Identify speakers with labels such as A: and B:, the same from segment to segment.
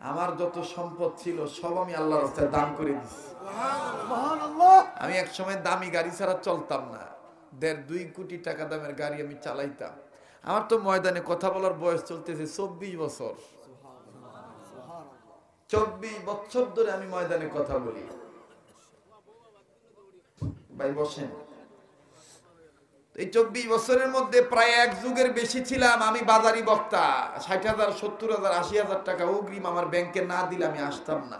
A: আমার যত সম্পদ ছিল সব আমি আল্লাহর রাস্তায় দান করে দিছি। আমি এক সময় দামি গাড়ি ছাড়া চলতাম না, 1.5-2 কোটি টাকা দামের গাড়ি আমি চালাইতাম। আমার তো ময়দানে কথা বলার বয়স চলতেছে 24 বছর। 24 বছর ধরে আমি ময়দানে কথা বলি। ভাই বসেন। এই 24 বছরের মধ্যে প্রায় 1 যুগের বেশি ছিলাম আমি বাজারি বক্তা। 60,000, 70,000, 80,000 টাকা অগ্রিম আমার ব্যাংকে না দিলে আমি আসতাম না।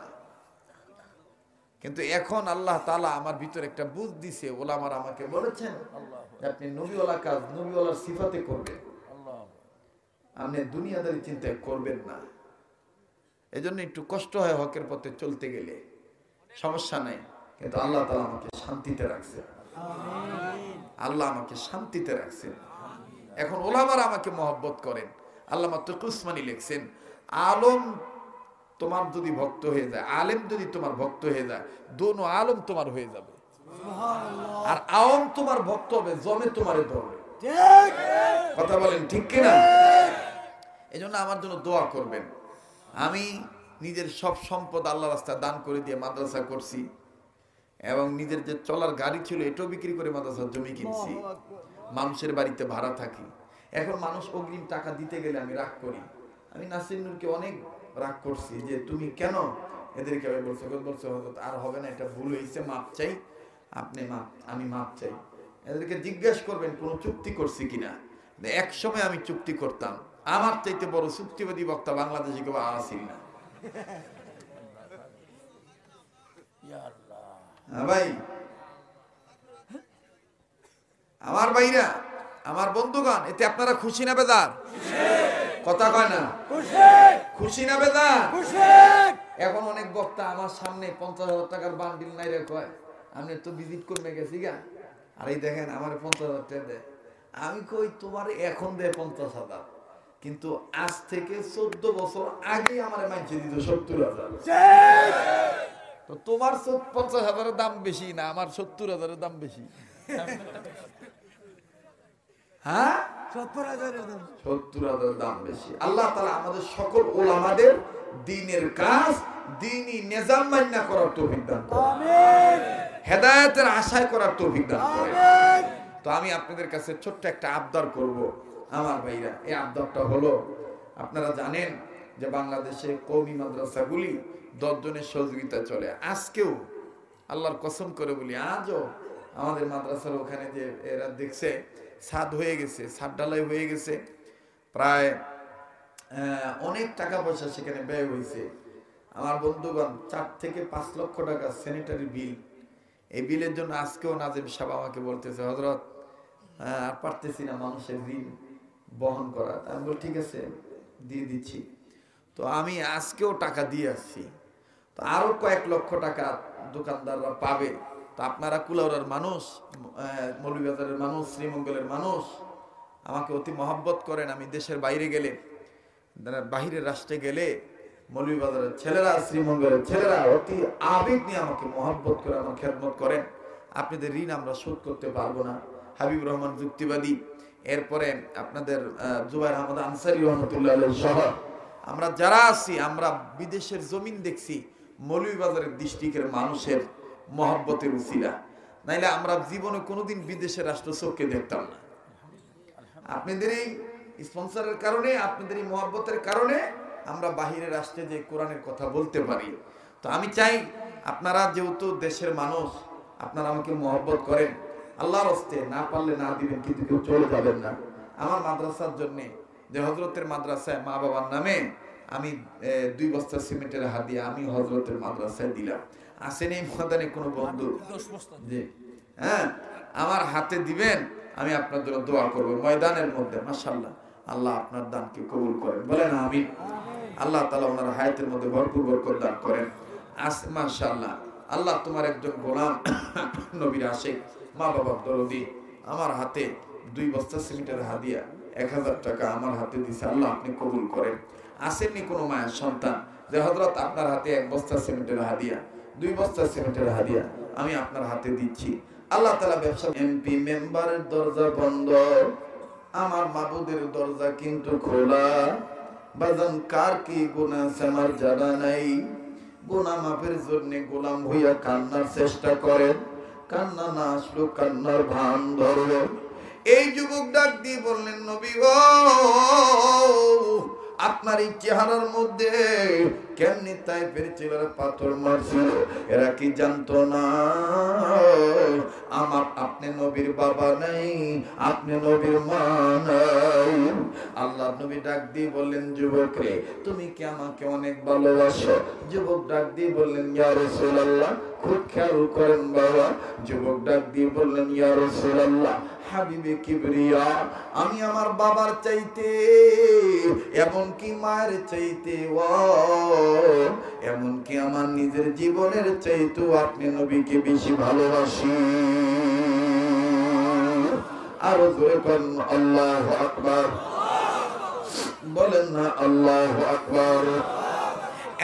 A: কিন্তু এখন আল্লাহ তাআলা আমার ভিতরে একটা বুঝ দিছে। ওলামারা আমাকে বলেছেন আপনি নবীওয়ালা কাজ নবীওয়ালার সিফাতে করবেন, আপনি দুনিয়াদারি চিন্তায় করবেন না। এজন্য একটু কষ্ট হয় হকের পথে চলতে গেলে, সমস্যা নাই, কিন্তু আল্লাহ তাআলা আমাকে শান্তিতে রাখছেন। আল্লাহ আমাকে শান্তিতে রাখছেন। এখন ওলামারা আমাকে মহব্বত করেন। আল্লামা তকি উসমানী লিখছেন, আলম তোমার যদি ভক্ত হয়ে যায়, আলেম যদি তোমার ভক্ত হয়ে যায়, দোনো আলম তোমার হয়ে যাবে, আর আওয়াম তোমার ভক্ত হবে, জমে তোমারে ধরবে। কথা বলেন ঠিক কিনা? এজন্য আমার জন্য দোয়া করবেন। আমি নিজের সব সম্পদ আল্লাহ রাস্তায় দান করে দিয়ে মাদ্রাসা করছি, এবং নিজের যে চলার গাড়ি ছিল এটাও বিক্রি করে মাদ্রাসার জমি কিনছি। মানুষের বাড়িতে ভাড়া থাকি। এখন মানুষ অগ্রিম টাকা দিতে গেলে আমি রাগ করি। আমি নাসির নূরকে অনেক রাগ করছি যে তুমি কেন এদেরকে বলছো হযরত আর হবে না, এটা ভুল হয়েছে, মাপ চাই, আপনি মাপ, আমি মাপ চাই। এদেরকে জিজ্ঞেস করবেন কোনো চুক্তি করছি কিনা। এক সময় আমি চুক্তি করতাম, আমার চাইতে বড় চুক্তিবাদী বক্তা বাংলাদেশে কেউ আসেন না। ভাই, আমার ভাইরা, আমার বন্ধুগণ, এতে আপনারা খুশি না বেজার? কথা কয় না? খুশি না বেজার? এখন অনেক বক্তা আমার সামনে 50,000 টাকার বান্ডিল নাই রে কয়, আমি তো ভিজিট করতে গেছি গা, আর এই দেখেন আমার 50,000 টাকা দেয়। আমি কই তোমার এখন দেয় 50,000, কিন্তু আজ থেকে 14 বছর আগে আমার মাইছে দিত 70,000। তো তোমার 50,000-এর দাম বেশি না, আমার 70,000-এর দাম বেশি। হ্যাঁ, 70,000 দাম বেশি। আল্লাহ তাআলা আমাদের সকল উলামাদের দ্বীনের কাজ, দ্বীনি নিজাম মান্য করার তৌফিক দান করুন। আমিন। হেদায়েতের আশায় করার তৌফিক দান করুন। আমিন। তো আমি আপনাদের কাছে ছোট্ট একটা আবদার করব আমার ভাইরা। এই আবদারটা হলো, আপনারা জানেন যে বাংলাদেশে কওমি মাদ্রাসাগুলি 10 জনের সহযোগিতা চলে। আজকেও আল্লাহর কসম করে বলি, আজও আমাদের মাদ্রাসার ওখানে যে এরা দেখছে ছাদ হয়ে গেছে, ছাদ ঢালাই হয়ে গেছে, প্রায় অনেক টাকা পয়সা সেখানে ব্যয় হয়েছে। আমার বন্ধুগণ, 4 থেকে 5 লক্ষ টাকা স্যানিটারি বিল। এই বিলের জন্য আজকেও নাজিম সাহেব আমাকে বলতেছে, হযরত আর পারতেছি না মানুষের ঋণ বহন করা। আমি বল ঠিক আছে, দিয়ে দিচ্ছি। তো আমি আজকেও টাকা দিয়ে আসছি। তো আরো কয়েক লক্ষ টাকা দোকানদাররা পাবে। তো আপনারা কুলাউড়ার মানুষ, মৌলভীবাজারের মানুষ, শ্রীমঙ্গলের মানুষ আমাকে অতি মহব্বত করেন। আমি দেশের বাইরে গেলে, বাহিরের রাষ্ট্রে গেলে মৌলভীবাজারের ছেলেরা, শ্রীমঙ্গলের ছেলেরা অতি আবেগ নিয়ে আমাকে মহব্বত করে, আমার খেদমত করেন। আপনাদের ঋণ আমরা শোধ করতে পারবো না। হাবিব রহমান যুক্তিবাদী, এরপরে আপনাদের জুবাইর আহমদ আনসারী রহমতুল্লাহ আলাইহি সহ আমরা যারা আছি, আমরা বিদেশের জমিন দেখছি মৌলভীবাজারের ডিস্ট্রিক্টের মানুষের মহব্বতের উসিলা, নাইলে আমরা জীবনে কোনোদিন বিদেশের রাষ্ট্র চোখে দেখতাম না। আপনাদের এই স্পন্সরের কারণে, আপনাদের এই মহব্বতের কারণে আমরা বাহিরের রাষ্ট্রে যে কোরআনের কথা বলতে পারি। তো আমি চাই আপনারা যেহেতু দেশের মানুষ, আপনারা আমাকে মহব্বত করেন। আল্লাহর হস্তে না পারলে না দিবেন, কিন্তু কেউ চলে যাবেন না। আমার মাদ্রাসার জন্য যে হযরতের মাদ্রাসায় মা বাবার নামে আমি 2 বস্তা সিমেন্টের হাদিয়া আমি হযরতের মাদ্রাসায় দিলাম। আসেন এই ময়দানে কোনো বন্ধু? জি, হ্যাঁ, আমার হাতে দিবেন, আমি আপনার জন্য দোয়া করব ময়দানের মধ্যে। মাশাআল্লাহ, আল্লাহ আপনার দানকে কবুল করেন, বলেন আমিন। আল্লাহ তাআলা ওনার হায়াতের মধ্যে ভরপুর বরকত দান করেন। মাশাআল্লাহ, আল্লাহ তোমার একজন গোলাম, নবীর আশিক, মা বাবার দরদি, আমার হাতে 2 বস্তা সিমেন্টের হাদিয়া 1000 টাকা আমার হাতে দিছে। আল্লাহ আপনি কবুল করেন। আসেননি কোনো মায়ের সন্তান যে হযরত আপনার হাতে 1 বস্তা সিমেন্টের হাদিয়া, 2 বস্তা সিমেন্টের হাদিয়া আমি আপনার হাতে দিচ্ছি। আল্লাহ তাআলা ব্যবসা, এমপি মেম্বারের দরজা বন্ধ, আমার মাবুদের দরজা কিন্তু খোলা। বাজান কার কি গুনাহ আছে আমার জানা নাই। গুনাহ মাফের জন্য গোলাম হইয়া কান্নার চেষ্টা করেন, কান্না না আসলো কান্নার ভান ধরবেন। এই যুবক ডাক দিয়ে বললেন, নবী গো, আপনার এই চেহারার মধ্যে কেমনি টাইপের ছেলেরা পাথর মারছিল, এরা কি জানতো না আপনি নবীর বাবা নাই, আপনি নবীর মা নাই? আল্লাহ নবী ডাক দিয়ে বললেন, যুবক রে, তুমি কি আমাকে অনেক ভালোবাসো? যুবক ডাক দিয়ে বললেন, ইয়া রাসূলুল্লাহ, খুব খেয়াল করেন বাবা। যুবক ডাক দিয়ে বললেন, ইয়া রাসূলুল্লাহ, হাবিবে কিবরিয়া, আমি আমার বাবার চাইতে, এমনকি মায়ের চাইতে, এমনকি আমার নিজের জীবনের চাইতেও আপনি নবীকে বেশি ভালোবাসি। আরো জোরে বলেন আল্লাহু আকবার, বলেন না আল্লাহু আকবার।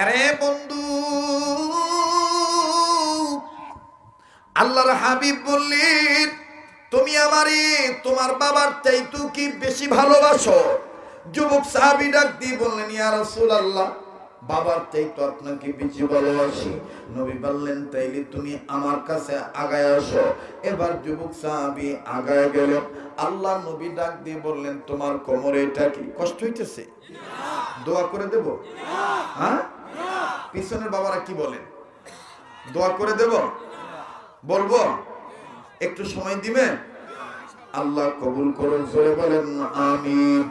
A: আরে বন্ধু, আল্লাহর হাবিব বললেন, তুমি আমারে তোমার বাবার চাইতেও কি বেশি ভালোবাসো? যুবক সাহাবী ডাক দিয়ে বললেন, ইয়া রাসূলুল্লাহ, বাবার চাইতে আপনাকে বেশি ভালোবাসি। নবী বললেন, তাইলে তুমি আমার কাছে আগায় আসো। এবার যুবক সাহাবী আগায় গেল। আল্লাহ নবী ডাক দিয়ে বললেন, তোমার কোমরে এটা কি কষ্ট হইতেছে? দোয়া করে দেব? হ্যাঁ, পিছনের বাবারা কি বলেন? দোয়া করে দেব? বলবো? একটু সময় দিবেন? আল্লাহ কবুল করুন। জোরে বলেন আমিন।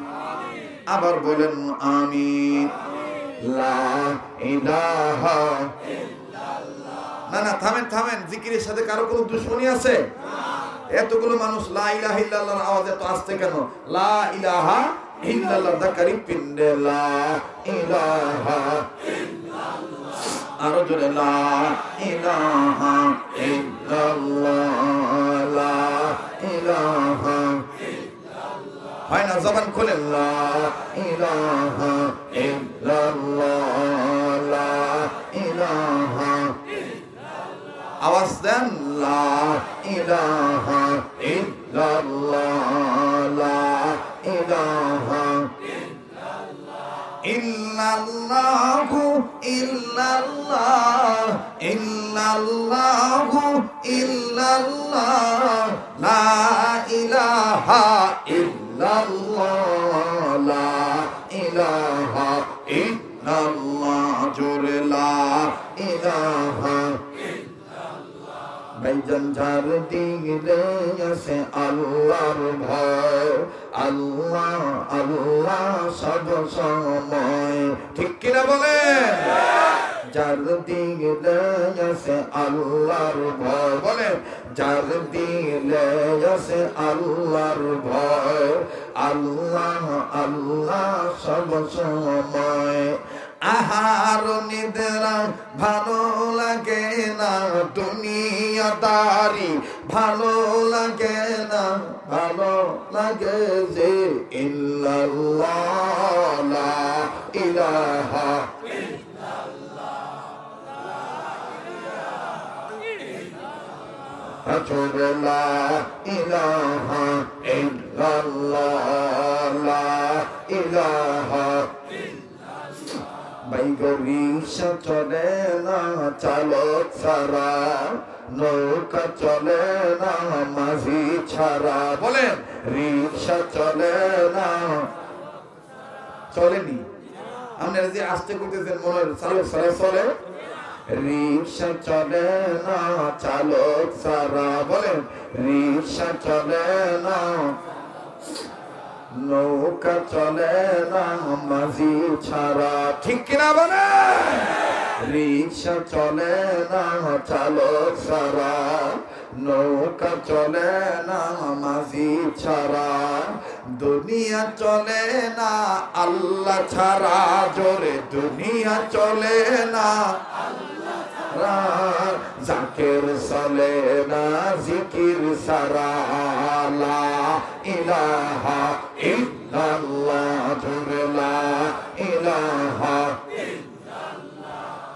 A: আবার বলেন আমিন। লা ইলাহা ইল্লাল্লাহ। না না, থামেন। জিকিরের সাথে কারো কোনো দুশমনি আছে? এতগুলো মানুষ লা ইলাহা ইল্লাল্লাহর আওয়াজ এত আসছে কেন? লা ইলাহা ইল্লাল্লাহ দাকারি পিন্ডে লা ইলাহা ইল্লাল্লাহ। আরো জোরে লা ইলাহা ইল্লাল্লাহ, লা ইলাহা ইল্লাল্লাহ। হয় না? জবান খোলেন, লা ইলাহা ইল্লাল্লাহ, লা ইলাহা ইল্লাল্লাহ। আওয়াজ দেন, লা ইলাহা ইল্লাল্লাহ, লা ইলাহা ইল্লাল্লাহু ইল্লাল্লাহ, ইল্লাল্লাহু ইল্লাল্লাহ, লা ইলাহা ইল্লাল্লাহ, লা ইলাহা ইল্লাল্লাহ। জোরে লা ইলাহা ইল্লাল্লাহ। ভাইজান, যার দিলে আছে আল্লাহর ভয়, আল্লাহ আল্লাহ সব সময়, ঠিক কিনা বলেন? যার দিলে আছে আল্লাহর ভয়, বলেন, যার দিলে আছে আল্লাহর ভয়, আল্লাহ আল্লাহ সব সময়। আহার নিদ্রা ভালো লাগে না, দুনিয়াদারি ভালো লাগে না, ভালো লাগে যে ইল্লাল্লাহ, লা ইলাহা ইল্লাল্লাহ, লা ইলাহা ইল্লাল্লাহ, লা ইলাহা। রিকশা চলে না চালক ছাড়া, নৌকা চলে না মাঝি ছাড়া, বলেন, রিকশা চলে না, চলেনি? আপনারা যে আসতে করতেছেন মনে হয় চালক ছাড়া চলে? রিকশা চলে না চালক ছাড়া, বলেন, রিকশা চলে না, নৌকা চলে না মাঝি ছাড়া, ঠিক কিনা বলে? রিকশা চলে না চালক ছাড়া, নৌকা চলে না মাঝি ছাড়া, দুনিয়া চলে না আল্লাহ ছাড়া। জোরে, দুনিয়া চলে না আল্লাহ ছাড়া, জাকের চলে না জিকির ছাড়া, লা ইলাহা ইল্লাল্লাহ, জোরে লা ইলাহা ইল্লাল্লাহ।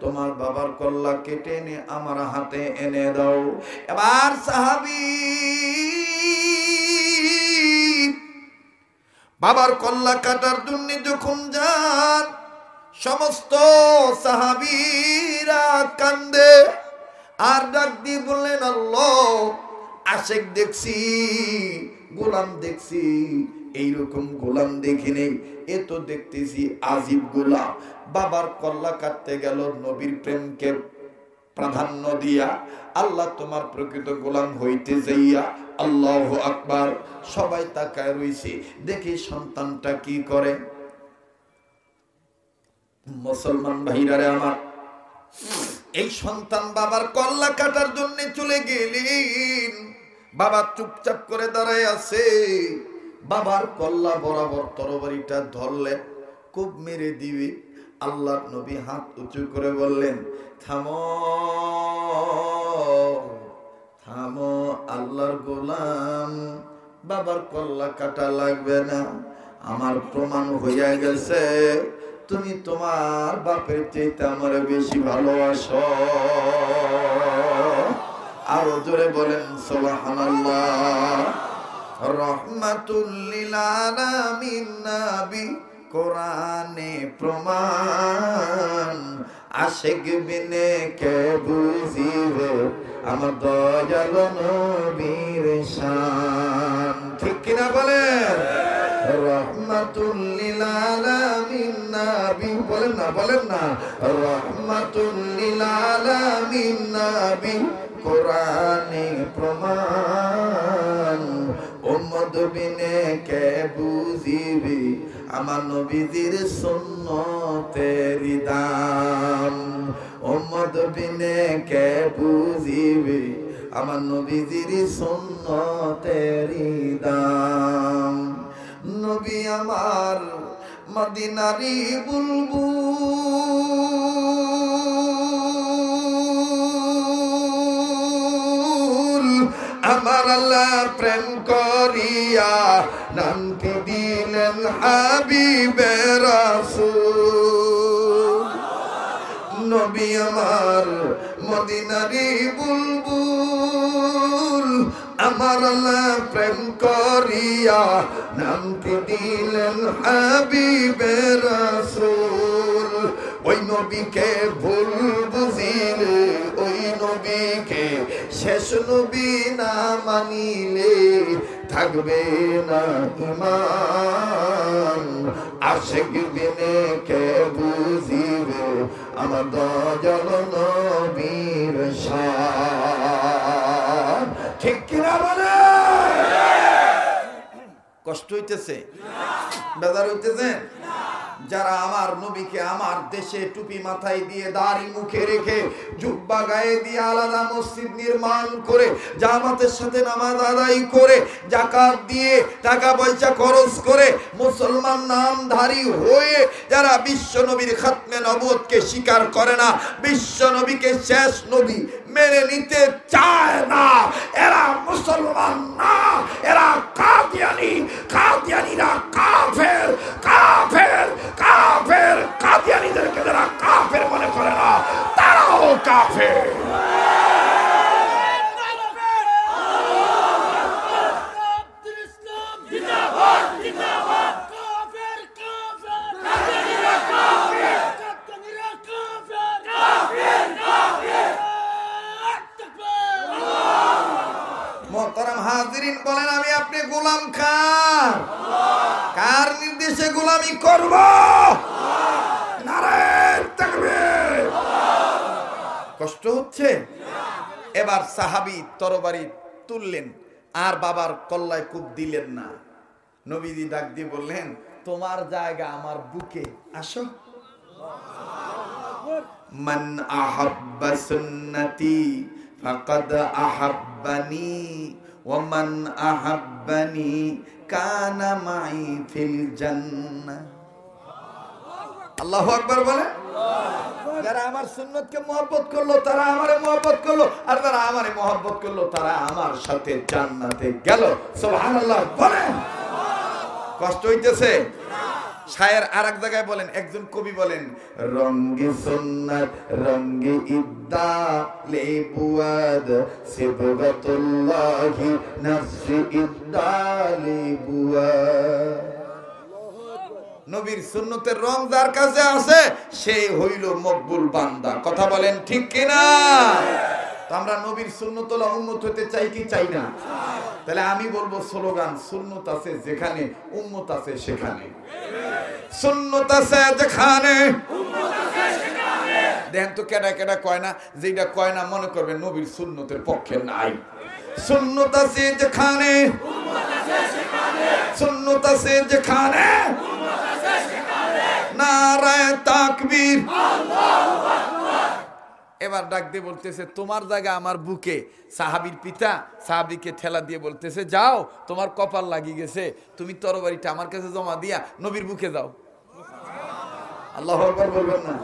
A: তোমার বাবার কল্লা কেটে এনে আমার হাতে এনে দাও। এবার সাহাবী বাবার কল্লা কাটার জন্য যখন যান, সমস্ত সাহাবীরা কান্দে আর ডাক দিয়ে বললেন, আল্লাহ, আশেক দেখছি, গোলাম দেখছি, এইরকম গোলাম দেখিনি। এ তো দেখতেছি আজিব গোলাম। বাবার কল্লা কাটতে গেল নবীর প্রেমকে প্রাধান্য দিয়া, আল্লাহ তোমার প্রকৃত গোলাম হইতে যাইয়া। আল্লাহু আকবার। সবাই তাকায় রইছে, দেখি সন্তানটা কি করে। মুসলমান ভাইরারে আমার, এই সন্তান বাবার কল্লা কাটার জন্য চলে গেলেন। বাবা চুপচাপ করে দাঁড়ায় আছে। বাবার কল্লা বরাবর তরবারিটা ধরলেন, খুব মেরে দিবে। আল্লাহর নবী হাত উঁচু করে বললেন, থামো থামো আল্লাহর গোলাম, বাবার কল্লা কাটা লাগবে না। আমার প্রমাণ হইয়া গেছে তুমি তোমার বাপের চাইতে আমার বেশি ভালোবাসো। আরো জোরে বলেন সুবহানাল্লাহ। রহমাতুল লিল আলামিন নবী কোরআনে প্রমাণ, আশিক বিনে কে বুঝিবে আমার দয়াল নবীর শান। ঠিক কিনা বলেন? রহমাতুল লিল আলামিন নবী, বলেন না, বলেন না। রহমাতুল লিল আলামিন নবী কোরআনে প্রমাণ, উম্মত বিনে কে বুঝিবে আমার নবীজির সুন্নতের দাম। উম্মত বিনে কে বুঝিবে আমার নবীজির সুন্নতের দাম। নবী আমার মদিনারি বুলবুল, আমার আল্লাহ প্রেম করিয়া নামটি দিলেন হাবিবে রাসূল। নবী আমার মদিনারি বুলবুল, আমার আল্লাহ প্রেম করিয়া নামটি দিলেন হাবিবে রাসূল। ওই নবীকে ভুল বুঝিলে, ওই নবীকে শেষ নবী না মানিলে থাকবে না ঈমান। আশিক বিনে কে বুঝিবে আমার দয়াল নবীর শান। ঠিক কিনা বলে? কষ্ট হইতেছে? বেজার হইতেছে? যারা আমার নবীকে আমার দেশে টুপি মাথায় দিয়ে, দাড়ি মুখে রেখে, জুব্বা গায়ে দিয়ে আলাদা মসজিদ নির্মাণ করে, জামাতের সাথে নামাজ আদায় করে, যাকাত দিয়ে, টাকা পয়সা খরচ করে, মুসলমান নামধারী হয়ে যারা বিশ্ব নবীর খাতমে নবুয়তকে স্বীকার করে না, বিশ্ব নবীকে শেষ নবী মেনে নিতে চায় না, এরা মুসলমান না, এরা কাদিয়ানি। কাদিয়ানিরা কাফের, কাফের, কাফের। কাদিয়ানিদেরকে যারা কাফের মনে করে না, তারাও কাফের। মোহতারাম হাজিরিন, বলেন আমি আপনি গোলাম কার? কার নির্দেশে গোলামি করব? নারায়ে তাকবীর। কষ্ট হচ্ছে? এবার সাহাবী তরবারি তুললেন আর বাবার কল্লায় কূপ দিলেন না। নবীজি ডাক দিয়ে বললেন, তোমার জায়গা আমার বুকে, আসো। মান আহাব্বা সুন্নতি ফাকাদ আহাব্বানি ওয়া মান আহাব্বানি কানা মাই ফিল জান্নাহ। আল্লাহু আকবার বলে। যারা আমার সুন্নতকে মহব্বত করলো তারা আমারে মহব্বত করলো, আর যারা আমারে মহব্বত করলো তারা আমার সাথে জান্নাতে গেল। সুবহানাল্লাহ বলেন। কষ্ট হইতেছে? শায়ের আরেক জায়গায় বলেন, একজন কবি বলেন, রঙ্গে সুন্নাত রঙ্গে ইদ্দা লেবুয়াদ সিবগাতুল্লাহি নফসি ইদ্দা লেবুয়াদ। নবীর সুন্নতের রং যার কাছে আছে সে হইল মকবুল বান্দা। কথা বলেন ঠিক কিনা? তো আমরা নবীর সুন্নতলা উম্মত হতে চাই কি চাই না? তাহলে আমি বলবো স্লোগান, সুন্নত আছে যেখানে উম্মত আছে সেখানে। সুন্নত আছে যেখানে উম্মত আছে সেখানে। দেখেন তো কেডা কেডা কয় না, যেটা কয় না মনে করবেন নবীর সুন্নতের পক্ষে নাই। সুন্নত আছে যেখানে উম্মত আছে সেখানে। সুন্নত আছে যেখানে উম্মত আছে সেখানে। নারায়ে তাকবীর, আল্লাহু আকবার। এবার ডাক দিয়ে বলতেছে, তোমার জায়গা আমার বুকে। সাহাবীর পিতা সাহাবীকে ঠেলা দিয়ে বলতেছে, যাও তোমার কপাল লাগি গেছে, তুমি তরবারিটা আমার কাছে জমা দিয়া নবীর বুকে যাও। আল্লাহু আকবার বলবেন না?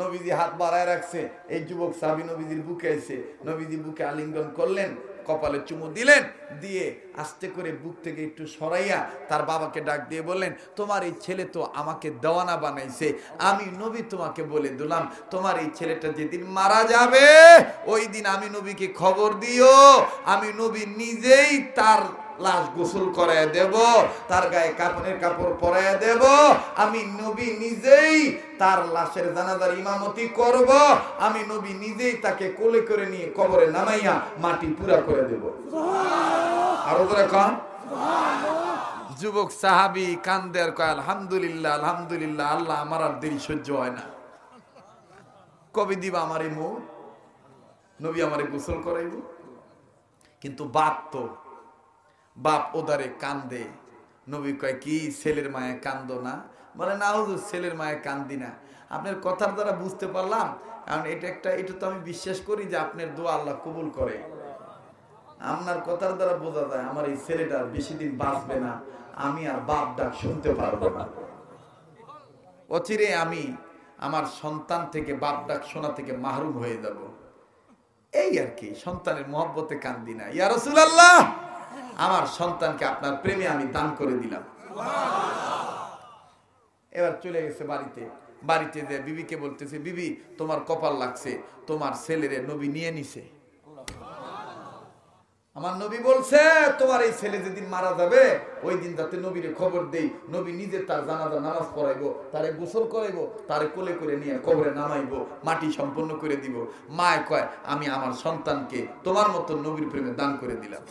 A: নবীজি হাত বাড়ায় রাখছে, এই যুবক সাহাবী নবীজির বুকে এসে নবীজি বুকে আলিঙ্গন করলেন, কপালে চুমু দিলেন, দিয়ে আস্তে করে বুক থেকে একটু সরাইয়া তার বাবাকে ডাক দিয়ে বললেন, তোমার এই ছেলে তো আমাকে দেওয়ানা বানাইছে, আমি নবী তোমাকে বলে দিলাম তোমার এই ছেলেটা যেদিন মারা যাবে ওই দিন আমি নবীকে খবর দিও, আমি নবী নিজেই তার লাশ গোসল করায় দেব, তার গায়ে কাফনের কাপড় পরায় দেব, আমি নবী নিজেই তার লাশের জানাজার ইমামতি করব, আমি নবী নিজেই তাকে কোলে করে নিয়ে কবরে নামাইয়া মাটি পুরা করে দেব। আরো ধরে কন সুবহানাল্লাহ। যুবক সাহাবী কান্দে আর কয়, আলহামদুলিল্লাহ আলহামদুলিল্লাহ, আল্লাহ আমার আর দেরি সহ্য হয় না, কবে দিবা আমারে মুখ, নবী আমারে গোসল করাইব। কিন্তু বাপ ওদারে কান্দে। নবী কয়, কি ছেলের মায়ে কান্দো না? বলে, না হুজুর ছেলের মায়ে কান্দি না, আপনার কথার দ্বারা বুঝতে পারলাম, কারণ এটা তো আমি বিশ্বাস করি যে আপনার দোয়া আল্লাহ কবুল করে। আপনার কথার দ্বারা বোঝা যায় আমার এই ছেলেটা বেশি দিন বাঁচবে না, আমি আর বাপ ডাক শুনতে পারবো না, অচিরে আমি আমার সন্তান থেকে বাপ ডাক শোনা থেকে মাহরুম হয়ে যাব। এই আর কি, সন্তানের মহব্বতে কান্দি না। ইয়া রাসূলুল্লাহ, আমার সন্তানকে আপনার প্রেমে আমি দান করে দিলাম। এবার চলে গেছে বাড়িতে যে বিবিকে বলতেছে, বিবি তোমার কপাল লাগছে, তোমার ছেলেরে নবী নিয়ে নিছে। আমার নবী বলছে তোমার এই ছেলে যেদিন মারা যাবে ওই দিন যাতে নবীরে খবর দেই, নবী নিজে তার জানাজা নামাজ পড়াইবো, তারে গোসল করাইবো, তারে কোলে করে নিয়ে কবরে নামাইবো, মাটি সম্পন্ন করে দিব। মায় কয়, আমি আমার সন্তানকে তোমার মতো নবীর প্রেমে দান করে দিলাম।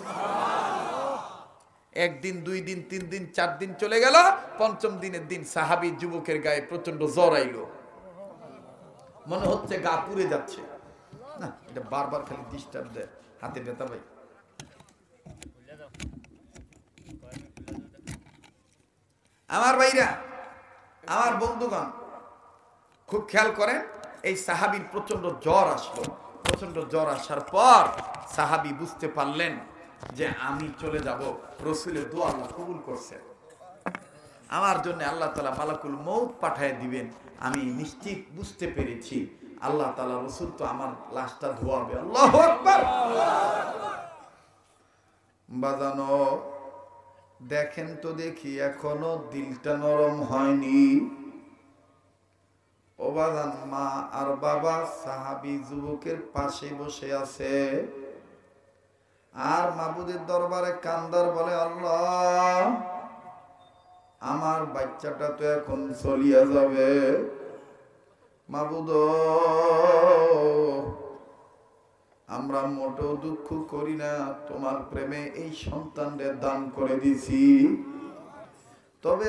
A: একদিন, 2 দিন, 3 দিন, 4 দিন চলে গেল। 5ম দিনের দিন সাহাবী যুবকের গায়ে প্রচন্ড জ্বর আইলো, মনে হচ্ছে গা পুড়ে যাচ্ছে। না, এটা বারবার খালি ডিস্টার্ব দেয়, হাতে ব্যথা পাই। আমার ভাইরা, আমার বন্ধুগণ, খুব খেয়াল করেন, এই সাহাবীর প্রচন্ড জ্বর আসলো। প্রচন্ড জ্বর আসার পর সাহাবী বুঝতে পারলেন যে আমি চলে যাব, রাসূলের দোয়া আল্লাহ কবুল করছে, আমার জন্য আল্লাহ তাআলা মালাকুল মউত পাঠিয়ে দিবেন। আমি নিশ্চিত বুঝতে পেরেছি আল্লাহ তাআলা, রাসূল তো আমার লাশটা ধোয়াবে। আল্লাহু আকবার। বাজানো দেখেন তো দেখি, এখনো দিলটা নরম হয়নি। ও বাজান, মা আর বাবা সাহাবী যুবকের পাশে বসে আছে, আর মাবুদের দরবারে কান্দার বলে, আল্লাহ আমার বাচ্চাটা তো এখন চলিয়া যাবে, মাবুদ আমরা মোটেও দুঃখ করি না, তোমার প্রেমে এই সন্তানদের দান করে দিছি, তবে